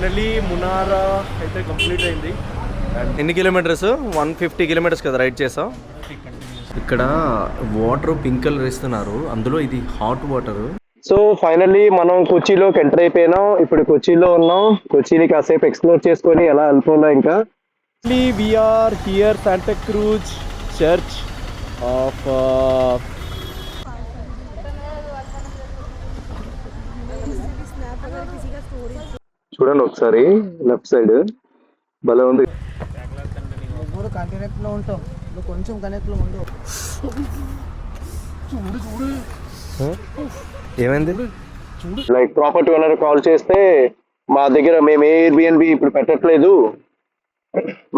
Finally మునారా అయితే complete అయింది. అండ్ ఎన్ని కిలోమీటర్స్? 150 కిలోమీటర్స్ కదా రైడ్ చేసాం. ఇక్కడ వాటర్ పింక్ కలర్ ఇస్తున్నారు, అందులో ఇది హాట్ వాటర్. సో ఫైనల్లీ మనం కొచ్చిలోకి ఎంటర్ అయిపోయినాం. ఇప్పుడు కొచ్చిలో ఉన్నాం. కొచ్చిని కాసేపు ఎక్స్ప్లోర్ చేసుకొని ఎలా వెళ్ళిపోలే ఇంకా. We're here Santa Cruz church of చూడండి ఒకసారి లెఫ్ట్ సైడ్ భలే ఉంది. కనెక్ట్ లో ఉంటావు, నువ్వు కొంచెం కనెక్ట్ లో ఉండవు. చూడు చూడు ఏమైంది? లైక్ ప్రాపర్టీ ఓనర్ కాల్ చేస్తే మా దగ్గర మేము ఎయిర్బిఎన్బి ఇప్పుడు పెట్టట్లేదు,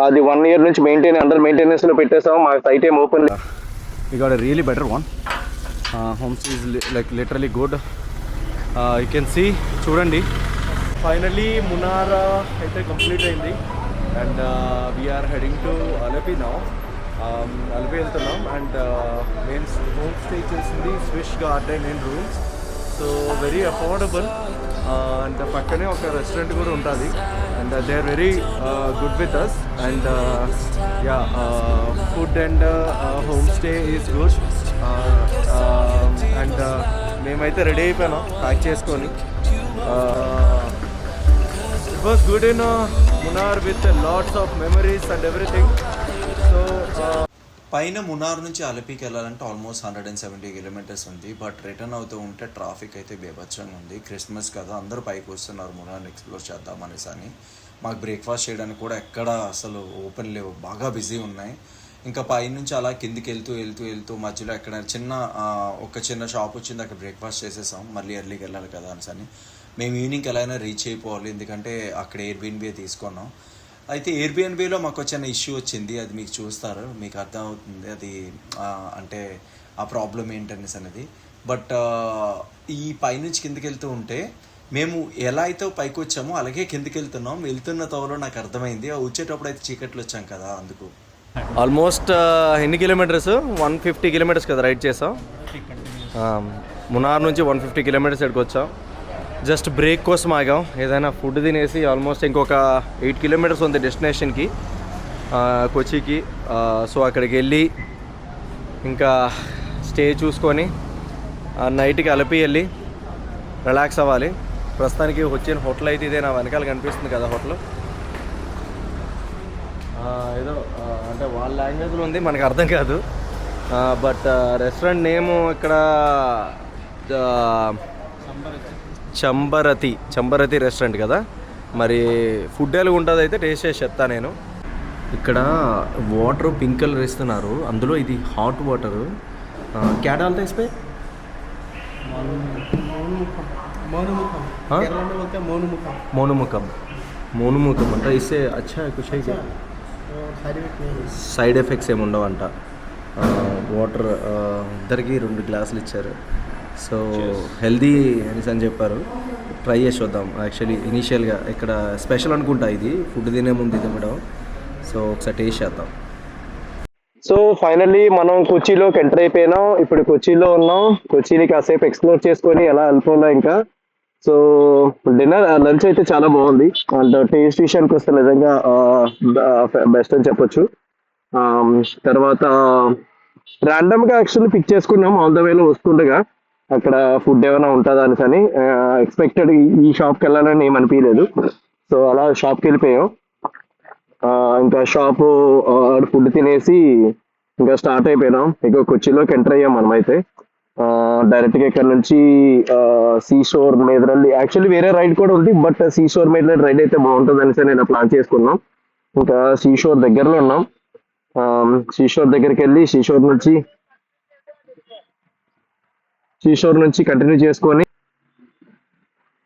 మాది 1 year నుంచి అండర్ మెయింటెనెన్స్ లో పెట్టేసాం, మా సైట్ ఏం ఓపెన్ లేదు. We got a really better one. Homestay is like literally good. You can see, చూడండి. ఫైనల్లీ మునారా అయితే కంప్లీట్ అయింది. And we're heading to Alleppey now. Alleppey వెళ్తున్నాం. అండ్ మెయిన్ హోమ్ స్టే చేసింది Swish Garden and rooms. So very affordable. And పక్కనే ఒక restaurant కూడా ఉంటుంది. And they are very good with us. And yeah food and home stay is good. And మేమైతే ready అయిపోయినాం pack చేసుకొని. It was good in Munnar with lots of memories and everything. So పైన మునార్ నుంచి అలపికి వెళ్ళాలంటే almost 170 kilometres ఉంది. But return అవుతూ ఉంటే traffic అయితే బీభత్సంగా ఉంది. క్రిస్మస్ కదా, అందరూ పైకి వస్తున్నారు మునార్ని ఎక్స్ప్లోర్ చేద్దాం అనేసి అని. మాకు బ్రేక్ఫాస్ట్ చేయడానికి కూడా ఎక్కడ అసలు ఓపెన్ లేవు, బాగా బిజీ ఉన్నాయి. ఇంకా పైనుంచి అలా కిందికి వెళ్తూ మధ్యలో ఎక్కడ ఒక చిన్న షాప్ వచ్చింది, అక్కడ బ్రేక్ఫాస్ట్ చేసేసాం. మళ్ళీ ఎర్లీకి వెళ్ళాలి కదా అని మేము ఈవినింగ్కి ఎలా అయినా రీచ్ అయిపోవాలి, ఎందుకంటే అక్కడ ఎయిర్బిఎన్బి తీసుకున్నాం. అయితే ఎయిర్బిఎన్బిలో మాకు వచ్చిన ఇష్యూ వచ్చింది, అది మీకు చూస్తారు, మీకు అర్థం అవుతుంది అది అంటే ఆ ప్రాబ్లం ఏంటనేసి అనేది. బట్ ఈ పైనుంచి కిందికి వెళ్తూ ఉంటే మేము ఎలా అయితే పైకి వచ్చామో అలాగే కిందికి వెళ్తున్న తోవలో నాకు అర్థమైంది. వచ్చేటప్పుడు అయితే చీకట్లు వచ్చాం కదా, అందుకు. ఆల్మోస్ట్ ఎన్ని కిలోమీటర్స్? 150 కిలోమీటర్స్ కదా రైడ్ చేసాం. మునార్ నుంచి 150 కిలోమీటర్స్ ఎక్కడికి వచ్చాం. జస్ట్ బ్రేక్ కోసం ఆగాం, ఏదైనా ఫుడ్ తినేసి. ఆల్మోస్ట్ ఇంకొక 8 కిలోమీటర్స్ ఉంది డెస్టినేషన్కి, కొచ్చికి. సో అక్కడికి వెళ్ళి ఇంకా స్టే చూసుకొని నైట్కి అలపి వెళ్ళి రిలాక్స్ అవ్వాలి. ప్రస్తుతానికి వచ్చిన హోటల్ అయితే ఇదే, నా వెనకాల కనిపిస్తుంది కదా హోటల్. ఏదో అంటే వాళ్ళ లాంగ్వేజ్లో ఉంది, మనకు అర్థం కాదు. బట్ రెస్టారెంట్ నేము ఇక్కడ చంబరతి రెస్టారెంట్ కదా. మరి ఫుడ్ ఎలా ఉంటుంది అయితే టేస్ట్ చేసి చెప్తా నేను. ఇక్కడ వాటర్ పింక్ కలర్ ఇస్తున్నారు, అందులో ఇది హాట్ వాటర్. క్యా డాల్తా ఇస్ పే? మోనుముఖం అంట. ఇస్తే అచ్చా కుష్ అయితే సైడ్ ఎఫెక్ట్స్ ఏమి ఉండవంట. వాటర్ ఇద్దరికి 2 గ్లాసులు ఇచ్చారు. సో హెల్దీ అనేసి అని చెప్పారు. ట్రై చేసి వద్దాం. యాక్చువల్లీ ఇనీషియల్గా ఇక్కడ స్పెషల్ అనుకుంటా ఇది, ఫుడ్ తినే ముందు ఇది మేడం. సో ఒకసారి టేస్ట్ చేద్దాం. సో ఫైనల్లీ మనం కొచ్చిలోకి ఎంటర్ అయిపోయినాం. ఇప్పుడు కొచ్చిలో ఉన్నాం. కొచ్చిని కాసేపు ఎక్స్ప్లోర్ చేసుకొని ఎలా వెళ్ళిపోలే ఇంకా. సో లంచ్ అయితే చాలా బాగుంది. అండ్ టేస్ట్ విషయానికి వస్తే నిజంగా బెస్ట్ అని చెప్పొచ్చు. తర్వాత ర్యాండమ్గా యాక్చువల్లీ పిక్ చేసుకున్నాం ఆన్ ద వేలో వస్తుండగా, అక్కడ ఫుడ్ ఏమైనా ఉంటుందా అని. ఎక్స్పెక్టెడ్ ఈ షాప్కి వెళ్ళాలని ఏం అనిపించలేదు. సో అలా షాప్కి వెళ్ళిపోయాం. ఇంకా షాపు ఫుడ్ తినేసి ఇంకా స్టార్ట్ అయిపోయినాం. ఇక కొచ్చిలోకి ఎంటర్ అయ్యాం మనమైతే. డైరెక్ట్గా ఇక్కడ నుంచి సీషోర్ మేదరల్లి, యాక్చువల్లీ వేరే రైడ్ కూడా ఉంది, బట్ సీషోర్ మేదరల్లి రైడ్ అయితే బాగుంటుంది అనేసి నేను ప్లాన్ చేసుకున్నాం. ఇంకా సీషోర్ దగ్గరలో ఉన్నాం. సీషోర్ దగ్గరికి వెళ్ళి సీషోర్ నుంచి కంటిన్యూ చేసుకొని,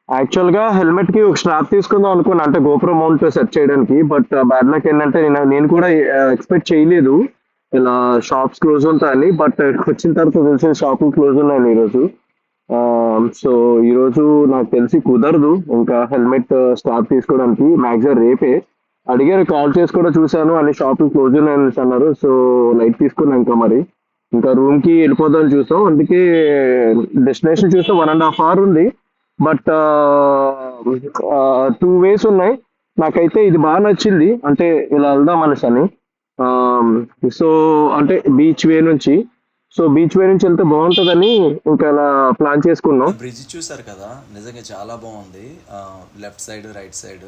యాక్చువల్గా హెల్మెట్కి ఒక స్ట్రాప్ తీసుకుందాం అనుకున్నా, అంటే గోప్రో మౌంట్ సెట్ చేయడానికి. బట్ బ్యాడ్ లక్ ఏంటంటే నేను కూడా ఎక్స్పెక్ట్ చేయలేదు ఇలా షాప్స్ క్లోజ్ ఉంటాయని. బట్ వచ్చిన తర్వాత తెలిసిన షాపులు క్లోజ్ ఉన్నాయని ఈరోజు. సో ఈరోజు నాకు తెలిసి కుదరదు ఇంకా హెల్మెట్ స్ట్రాప్ తీసుకోవడానికి. మ్యాక్సిమం రేపే అడిగారు, కాల్ చేసి కూడా చూశాను, అన్ని షాపులు క్లోజ్ ఉన్నాయని అన్నారు. సో లైట్ తీసుకున్నాం. ఇంకా రూమ్కి వెళ్ళిపోదామని చూసాం. అందుకే డెస్టినేషన్ చూస్తే 1.5 hours ఉంది. బట్ 2 వేస్ ఉన్నాయి. నాకైతే ఇది బాగా నచ్చింది, అంటే ఇలా వెళ్దాం అనేసి అని. సో అంటే బీచ్ వే నుంచి వెళ్తే బాగుంటుందని ఇంకా అలా ప్లాన్ చేసుకున్నాం. బ్రిడ్జ్ చూసారు కదా, నిజంగా చాలా బాగుంది. Left side right side,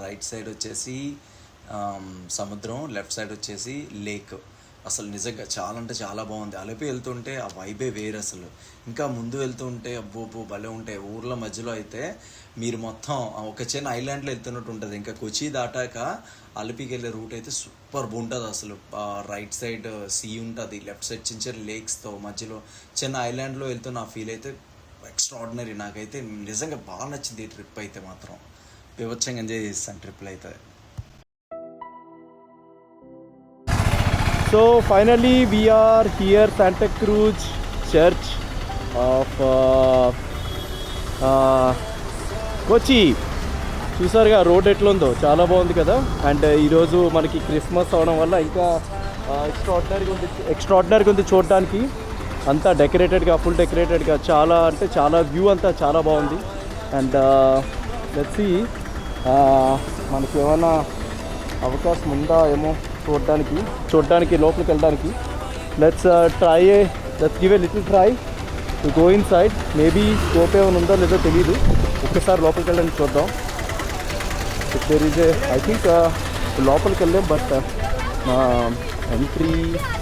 right side వచ్చేసి సముద్రం, లెఫ్ట్ సైడ్ వచ్చేసి లేక్. అసలు నిజంగా చాలా అంటే చాలా బాగుంది. అలపి వెళ్తుంటే ఆ వైబే వేరు అసలు. ఇంకా ముందు వెళ్తుంటే అబ్బో భలే ఉంటాయి. ఊర్ల మధ్యలో అయితే మీరు మొత్తం ఒక చిన్న ఐలాండ్లో వెళ్తున్నట్టు ఉంటుంది. ఇంకా కొచ్చి దాటాక అలపికి వెళ్ళే రూట్ అయితే సూపర్ ఉంటుంది అసలు. రైట్ సైడ్ సీ ఉంటుంది, లెఫ్ట్ సైడ్ చిన్న చిన్న లేక్స్తో మధ్యలో చిన్న ఐలాండ్లో వెళ్తున్న ఆ ఫీల్ అయితే ఎక్స్ట్రాడినరీ. నాకైతే నిజంగా బాగా నచ్చింది ఈ ట్రిప్ అయితే. మాత్రం వివచ్చంగా ఎంజాయ్ చేస్తాను ట్రిప్లో అయితే. So finally we are here, Santa Cruz Church of Kochi. చూసారుగా రోడ్ ఎట్లా ఉందో, చాలా బాగుంది కదా. అండ్ ఈరోజు మనకి క్రిస్మస్ అవడం వల్ల ఇంకా ఎక్స్ట్రాడినరీగా ఉంది చూడడానికి. అంతా డెకరేటెడ్గా, ఫుల్ డెకరేటెడ్గా, చాలా అంటే చాలా వ్యూ అంతా చాలా బాగుంది. అండ్ లెట్స్ సీ మనకి ఏమైనా అవకాశం ఉందా ఏమో చూడడానికి లోపలికి వెళ్ళడానికి. Let's give a little try to go inside. Maybe scope ఏమైనా ఉందో లేదో తెలియదు, ఒక్కసారి లోపలికి వెళ్ళడానికి చూద్దాం. If there is I think లోపలికి వెళ్ళాం, బట్ ఎంట్రీ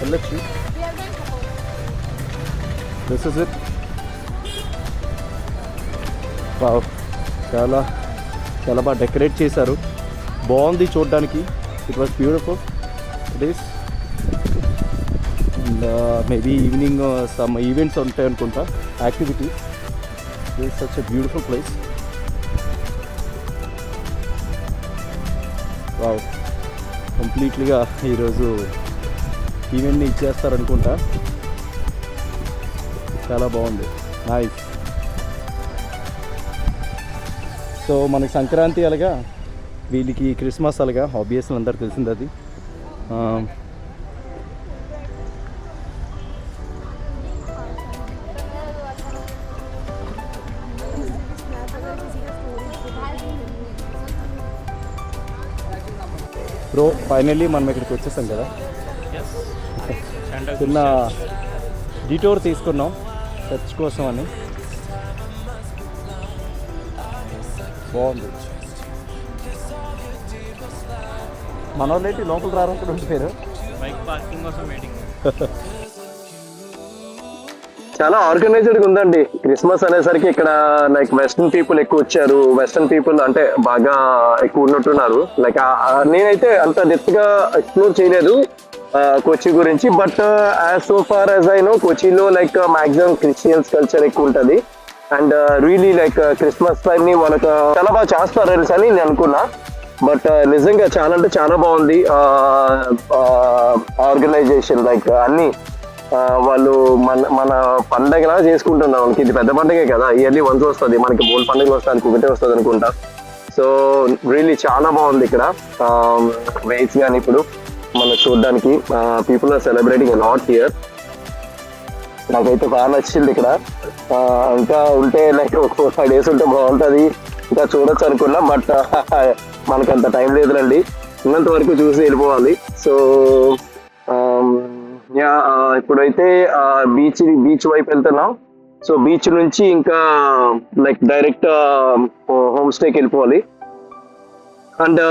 వెళ్ళచ్చు. This is it. వావ్, చాలా చాలా బాగా డెకరేట్ చేశారు, బాగుంది చూడడానికి. It was beautiful days. And maybe evening some events ఉంటాయి అనుకుంటా, activities. This is such a beautiful place. Wow, కంప్లీట్లీగా ఈరోజు ఈవెంట్ని ఇచ్చేస్తారనుకుంటా. చాలా బాగుంది, నైస్. సో మనకి సంక్రాంతి అలాగా, వీళ్ళకి క్రిస్మస్ అలాగా, ఆబ్వియస్లీ అందరికి తెలిసింది అది. బ్రో ఫైనల్లీ మనం ఇక్కడికి వచ్చేసాం కదా. చిన్న డిటోర్ తీసుకున్నాం చర్చ్ కోసం అని. బాగుంది. మన వాళ్ళేంటి లోపల రారనుకుంటూ ఉండిపోయారు. బైక్ పార్కింగ్ కోసం వెయిటింగ్. చాలా ఆర్గనైజ్డ్గా ఉందండి. క్రిస్మస్ అనేసరికి ఇక్కడ లైక్ వెస్టర్న్ పీపుల్ ఎక్కువ వచ్చారు. వెస్టర్న్ పీపుల్ అంటే బాగా ఎక్కువ ఉన్నట్టున్నారు. లైక్ నేనైతే అంత డెప్త్ గా ఎక్స్ప్లోర్ చేయలేదు కొచ్చి గురించి, but as so far as I know కొచ్చిలో లైక్ మాక్సిమం క్రిస్టియన్స్ కల్చర్ ఎక్కువ ఉంటుంది. And really like Christmas time ని వాళ్ళకి చాలా బాగా చేస్తారు అని నేను అనుకున్నా. బట్ నిజంగా చాలా అంటే చాలా బాగుంది ఆర్గనైజేషన్. లైక్ అన్ని వాళ్ళు మన పండగలా చేసుకుంటున్నాం. మనకి ఇది పెద్ద పండగే కదా, ఇయర్లీ వన్స్ వస్తుంది. మనకి 3 పండుగలు వస్తానికి ఒకటే వస్తుంది అనుకుంటా. సో రియల్లీ చాలా బాగుంది ఇక్కడ వేస్ కానీ. ఇప్పుడు మనం చూడడానికి people are celebrating a lot here. నాకైతే బాగా నచ్చింది ఇక్కడ. ఇంకా ఉంటే లైక్ ఒక 4-5 days ఉంటే బాగుంటుంది, ఇంకా చూడొచ్చు అనుకున్నా. బట్ మనకు అంత టైం లేదులండి, ఉన్నంత వరకు చూసి వెళ్ళిపోవాలి. సో ఇప్పుడైతే బీచ్ వైపు వెళ్తున్నాం. సో బీచ్ నుంచి ఇంకా లైక్ డైరెక్ట్ హోమ్ స్టేకి వెళ్ళిపోవాలి. అండ్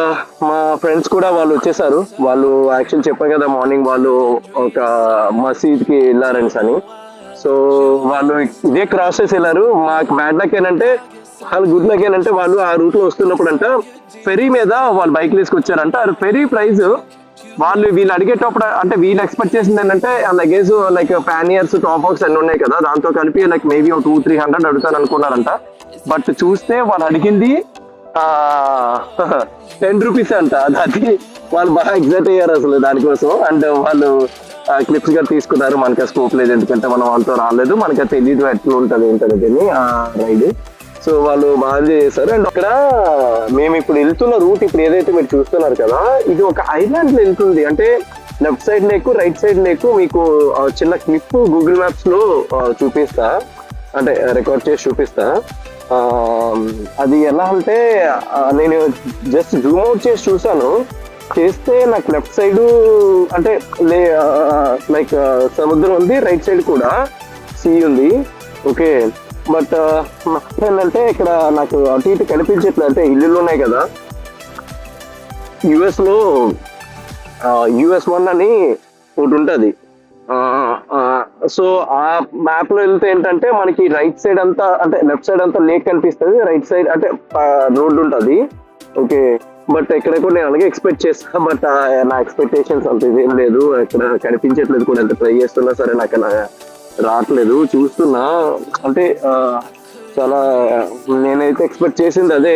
మా ఫ్రెండ్స్ కూడా వాళ్ళు వచ్చేసారు. వాళ్ళు యాక్చువల్ చెప్పాను కదా మార్నింగ్ వాళ్ళు ఒక మసీద్కి వెళ్ళారని అని. సో వాళ్ళు ఇదే క్రాస్ చేసి వెళ్ళారు. మాకు బ్యాడ్ లక్ ఏంటంటే, వాళ్ళు గుడ్ లక్ ఏంటంటే, వాళ్ళు ఆ రూట్ లో వస్తున్నప్పుడు అంట ఫెరీ మీద వాళ్ళు బైక్ వేసుకొచ్చారంట. అది ఫెరీ ప్రైస్ వీళ్ళు అడిగేటప్పుడు అంటే వీళ్ళు ఎక్స్పెక్ట్ చేసింది ఏంటంటే luggage like panniers, top box అన్ని ఉన్నాయి కదా, దాంతో కలిపి లైక్ మేబీ 200-300 అడుగుతారు అనుకున్నారంట. బట్ చూస్తే వాళ్ళు అడిగింది 10 rupees అంట. అది వాళ్ళు బాగా ఎగ్జైట్ అయ్యారు అసలు దానికోసం. అండ్ వాళ్ళు క్లిప్స్ గా తీసుకున్నారు. మనకి స్కోప్ లేదు, ఎందుకంటే మనం వాళ్ళతో రాలేదు, మనకి తెలియదు ఎట్లా ఉంటుంది ఏంటనేది ఆ రైడ్. సో వాళ్ళు బాగా చేశారు. అండ్ అక్కడ మేము ఇప్పుడు వెళ్తున్న రూట్, ఇప్పుడు ఏదైతే మీరు చూస్తున్నారు కదా, ఇది ఒక ఐలాండ్ లో వెళ్తుంది. అంటే లెఫ్ట్ సైడ్ లేకు, రైట్ సైడ్ లేకు. మీకు చిన్న క్లిప్ గూగుల్ మ్యాప్స్ లో చూపిస్తా, అంటే రికార్డ్ చేసి చూపిస్తా. అది ఎలా అంటే నేను జస్ట్ జూమ్ అవుట్ చేసి చూసాను, చేస్తే నాకు లెఫ్ట్ సైడ్ అంటే లైక్ సముద్రం ఉంది, రైట్ సైడ్ కూడా సీ ఉంది. ఓకే, బట్ ఏంటంటే ఇక్కడ నాకు అటు ఇటు కనిపించట్లేదు. అంటే ఇల్లులు ఉన్నాయి కదా, యుఎస్లో US1 అని ఒకటి ఉంటుంది. సో ఆ మ్యాప్ లో వెళ్తే ఏంటంటే మనకి రైట్ సైడ్ అంతా అంటే లెఫ్ట్ సైడ్ అంతా లేక్ కనిపిస్తుంది, రైట్ సైడ్ అంటే రోడ్డు ఉంటుంది. ఓకే, బట్ ఇక్కడ కూడా నేను అలాగే ఎక్స్పెక్ట్ చేస్తాను, బట్ నా ఎక్స్పెక్టేషన్స్ అంత ఇదేం లేదు. ఇక్కడ కనిపించట్లేదు కూడా, ఎంత ట్రై చేస్తున్నా సరే నాకు రావట్లేదు. చూస్తున్నా అంటే చాలా నేనైతే ఎక్స్పెక్ట్ చేసింది అదే,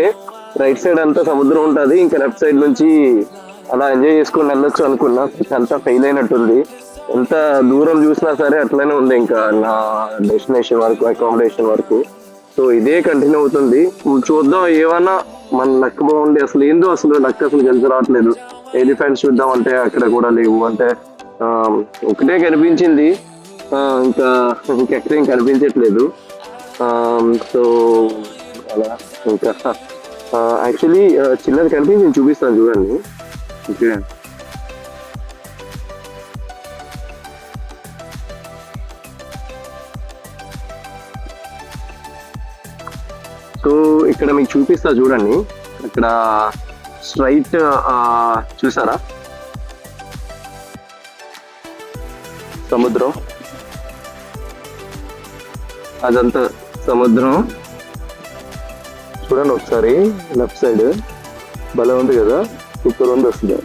రైట్ సైడ్ అంతా సముద్రం ఉంటుంది, ఇంకా లెఫ్ట్ సైడ్ నుంచి అలా ఎంజాయ్ చేసుకుని వెళ్ళొచ్చు అనుకున్నా. అంతా ఫెయిల్ అయినట్టుంది. ఎంత దూరం చూసినా సరే అట్లనే ఉంది ఇంకా నా డెస్టినేషన్ వరకు, అకామిడేషన్ వరకు. సో ఇదే కంటిన్యూ అవుతుంది. చూద్దాం, ఏమన్నా మన లక్ బాగుండి. అసలు ఏందో అసలు లక్ అసలు కలిసి రావట్లేదు. ఎలిఫెంట్స్ చూద్దాం అంటే అక్కడ కూడా లేవు. అంటే ఒకటే కనిపించింది, ఇంకెక్కడేం కనిపించట్లేదు. సో అలా ఇంకా యాక్చువల్లీ చిన్నది కనిపించింది, చూపిస్తాను చూడండి. ఓకే, సో ఇక్కడ మీకు చూపిస్తా చూడండి. ఇక్కడ స్ట్రైట్ చూసారా సముద్రం, అదంతా సముద్రం. చూడండి ఒకసారి లెఫ్ట్ సైడ్ భలే ఉంది కదా, సూపర్ ఉంది అసలు.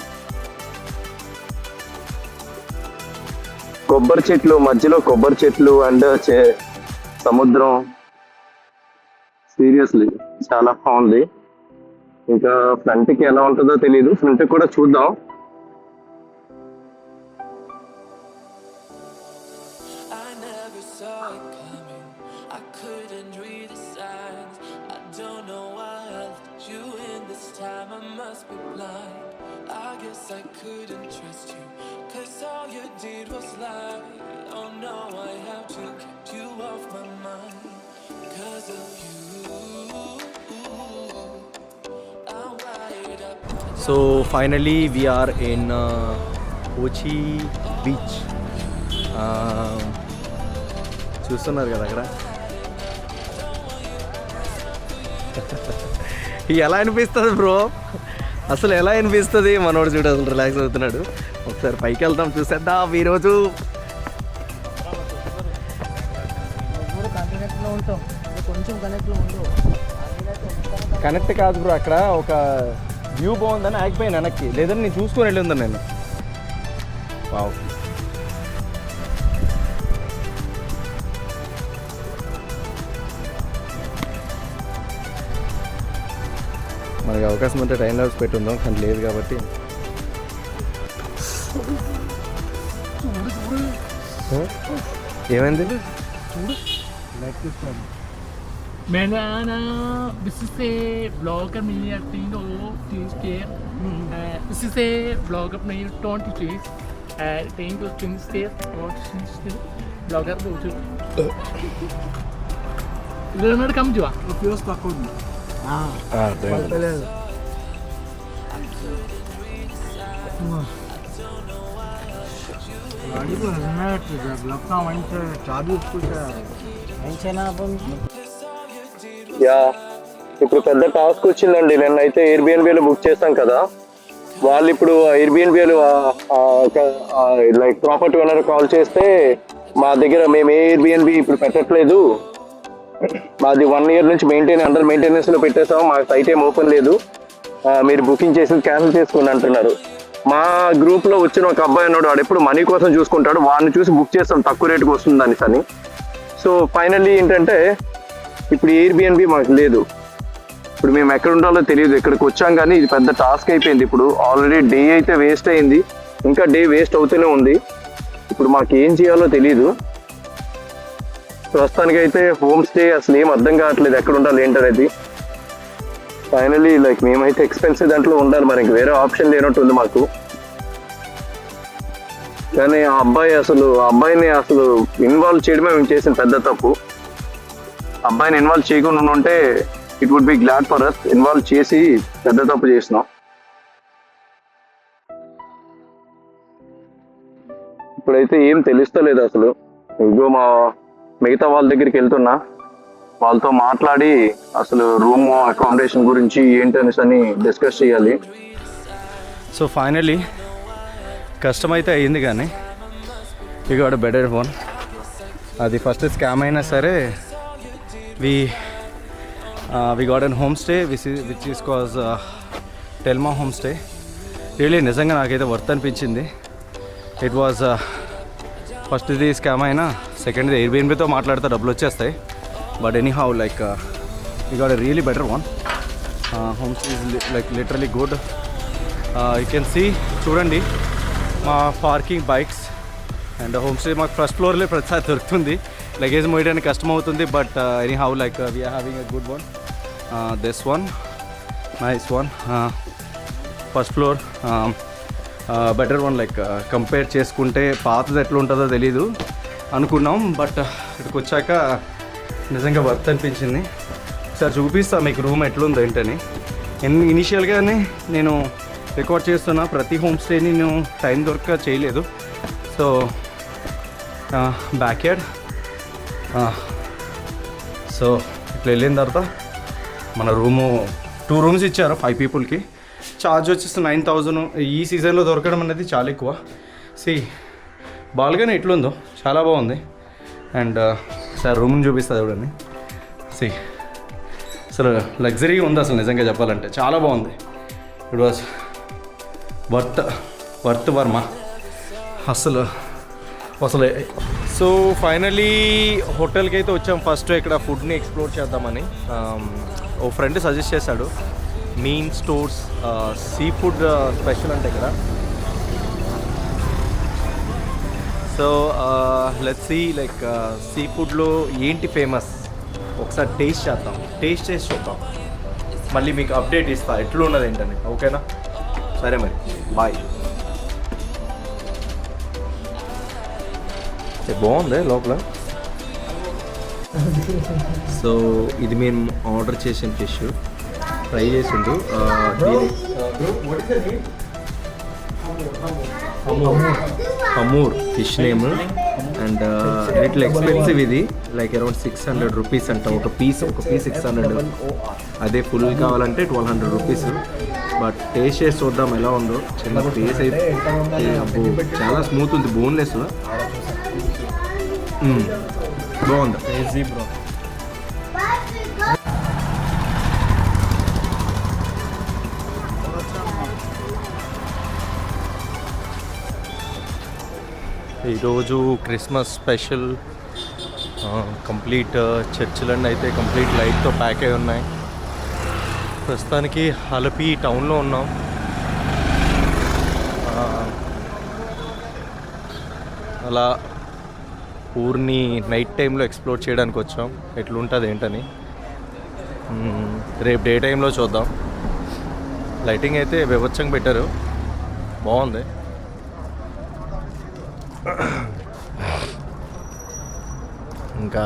కొబ్బరి చెట్లు మధ్యలో, కొబ్బరి చెట్లు అండ్ సముద్రం. సీరియస్లీ చాలా బాగుంది. ఇంకా ఫ్రంట్ కి ఎలా ఉంటుందో తెలియదు, ఫ్రంట్ కూడా చూద్దాం. So finally we are in Kochi beach. చూస్తున్నారు కదా అక్కడ. ఎలా అనిపిస్తుంది బ్రో, అసలు ఎలా అనిపిస్తుంది? మనోడు చూడ అసలు రిలాక్స్ అవుతున్నాడు. ఒకసారి పైకి వెళ్తాం, చూసేద్దాం ఈరోజు. కనెక్ట్ కాదు బ్రో, అక్కడ ఒక వ్యూ బాగుందని ఆగిపోయాను వెనక్కి, లేదని నేను చూసుకొని వెళ్ళి ఉందని నేను. వావ్, మనకి అవకాశం ఉంటే టైం లాబ్స్ పెట్టి ఉందాం, కానీ లేదు కాబట్టి. ఏమైంది? मैंने आना इससे ब्लॉगर नहीं आती नो के इससे ब्लॉगर नहीं टोंटी चीज टेन टू चिंस्टे और चिंस्टे ब्लॉगर बोलते इधर कम जुआ उपयोग पकड़ गाड़ी को हेलमेट लगता वहीं चाबी उसको మంచిగా యా, ఇప్పుడు పెద్ద టాస్క్ వచ్చిందండి. నేను అయితే ఎయిర్బిఎన్బిలో బుక్ చేస్తాం కదా, వాళ్ళు ఇప్పుడు ఎయిర్బిఎన్బిలో లైక్ ప్రాపర్టీ ఓనర్ కాల్ చేస్తే, మా దగ్గర మేము ఏ ఎయిర్బిఎన్బి ఇప్పుడు పెట్టట్లేదు, మాది 1 year నుంచి అండర్ మెయింటెనెన్స్ లో పెట్టేస్తాం, మా సైట్ ఏం ఓపెన్ లేదు, మీరు బుకింగ్ చేసి క్యాన్సిల్ చేసుకోండి అంటున్నారు. మా గ్రూప్ లో వచ్చిన ఒక అబ్బాయి అన్నాడు, వాడు ఎప్పుడు మనీ కోసం చూసుకుంటాడు, వాడిని చూసి బుక్ చేస్తాం తక్కువ రేటుకి వస్తుందని అని. సో ఫైనల్లీ ఏంటంటే ఇప్పుడు ఎయిర్బిఎన్బి మాకు లేదు. ఇప్పుడు మేము ఎక్కడ ఉండాలో తెలియదు. ఇక్కడికి వచ్చాం కానీ ఇది పెద్ద టాస్క్ అయిపోయింది. ఇప్పుడు ఆల్రెడీ డే అయితే వేస్ట్ అయింది, ఇంకా డే వేస్ట్ అవుతూనే ఉంది. ఇప్పుడు మాకు ఏం చేయాలో తెలియదు. ప్రస్తుతానికి అయితే హోమ్ స్టే అసలు ఏం అర్థం కావట్లేదు, ఎక్కడ ఉండాలి ఏంటనేది. ఫైనల్లీ లైక్ మేమైతే ఎక్స్పెన్సివ్ దాంట్లో ఉండాలి, మరి ఇంక వేరే ఆప్షన్ లేనట్టుంది మాకు. కానీ ఆ అబ్బాయిని అసలు ఇన్వాల్వ్ చేయడమే మేము చేసిన పెద్ద తప్పు. అబ్బాయిని ఇన్వాల్వ్ చేయకుండా ఉంటే it would be glad for us. Involve చేసి పెద్ద తప్పు చేసినాం. ఇప్పుడైతే ఏం తెలుస్తలేదు అసలు. ఇదిగో మా మిగతా వాళ్ళ దగ్గరికి వెళ్తున్నా, వాళ్ళతో మాట్లాడి అసలు రూమ్ అకామిడేషన్ గురించి ఏంటనేసి అని డిస్కస్ చేయాలి. సో ఫైనలీ కష్టమైతే అయ్యింది, కానీ యూ గాట్ బెటర్ వన్. అది ఫస్ట్ స్కామ్ అయినా సరే we got an home stay which is cause Telma home stay. Really నిజంగా నాకైతే వర్త్ అనిపించింది. ఇట్ వాజ్ ఫస్ట్ ఇది స్కామ్ అయినా, సెకండ్ ఇది ఎయిర్బిఎన్బితో మాట్లాడితే డబ్బులు వచ్చేస్తాయి. But anyhow like you got a really better one. Home stay is like literally good. You can see, చూడండి మా parking bikes and home stay మాకు ఫస్ట్ ఫ్లోర్లో ప్రతిసారి దొరుకుతుంది. లగేజ్ మోయడానికి కష్టం అవుతుంది, but anyhow like we're having a good one. This one nice one, first floor better one. Like compare చేసుకుంటే పాతది ఎట్లా ఉంటుందో తెలీదు అనుకున్నాం, బట్ ఇక్కడికి వచ్చాక నిజంగా వర్త్ అనిపించింది. ఒకసారి చూపిస్తా మీకు రూమ్ ఎట్లుందో ఏంటని. ఇనిషియల్గానే నేను రికార్డ్ చేస్తున్నా, ప్రతి హోమ్ స్టేని నేను టైం దొరక చేయలేదు. సో బ్యాక్ యార్డ్, సో ఇట్లా వెళ్ళిన తర్వాత మన రూము 2 రూమ్స్ ఇచ్చారు 5 పీపుల్కి. ఛార్జ్ వచ్చేసి 9,000. ఈ సీజన్లో దొరకడం అనేది చాలా ఎక్కువ. సి బాల్గానే ఎట్లుందో చాలా బాగుంది. అండ్ సార్ రూమ్ని చూపిస్తుంది చూడండి. సి అసలు లగ్జరీగా ఉంది అసలు, నిజంగా చెప్పాలంటే చాలా బాగుంది. ఇట్ వాజ్ వర్త్ వర్మ అసలు. సో ఫైనలీ హోటల్కి అయితే వచ్చాం. ఫస్ట్ ఇక్కడ ఫుడ్ని ఎక్స్ప్లోర్ చేద్దామని ఓ ఫ్రెండ్ సజెస్ట్ చేశాడు. Mean stores seafood special అంటే ఇక్కడ. సో లెట్స్ సీ లైక్ సీ ఫుడ్లో ఏంటి ఫేమస్ ఒకసారి టేస్ట్ చేద్దాం. టేస్ట్ చేసి చూద్దాం, మళ్ళీ మీకు అప్డేట్ ఇస్తా ఎట్లా ఉన్నది ఏంటని. ఓకేనా? సరే మరి, బాయ్. బాగుంది లోపల. సో ఇది మేము ఆర్డర్ చేసిన ఫిష్ ఫ్రై చేసిండు. Hamour fish name. And little expensive ఇది, లైక్ అరౌండ్ 600 రూపీస్ అంట ఒక పీస్ 600. అదే ఫుల్ కావాలంటే 1200 రూపీస్. బట్ టేస్ట్ చేసి చూద్దాం ఎలా ఉందో. చిన్న పీస్ అయితే చాలా స్మూత్ ఉంది, బోన్లెస్. బాగుంది. Easy bro. ఈరోజు క్రిస్మస్ స్పెషల్. కంప్లీట్ చర్చిలన్నీ అయితే కంప్లీట్ లైట్తో ప్యాక్ అయి ఉన్నాయి. ప్రస్తుతానికి అలపి టౌన్లో ఉన్నాం. అలా ఊరిని నైట్ టైంలో ఎక్స్ప్లోర్ చేయడానికి వచ్చాం, ఎట్లుంటుంది ఏంటని. రేపు డే టైంలో చూద్దాం. లైటింగ్ అయితే బీభత్సంగా పెట్టారు, బాగుంది. ఇంకా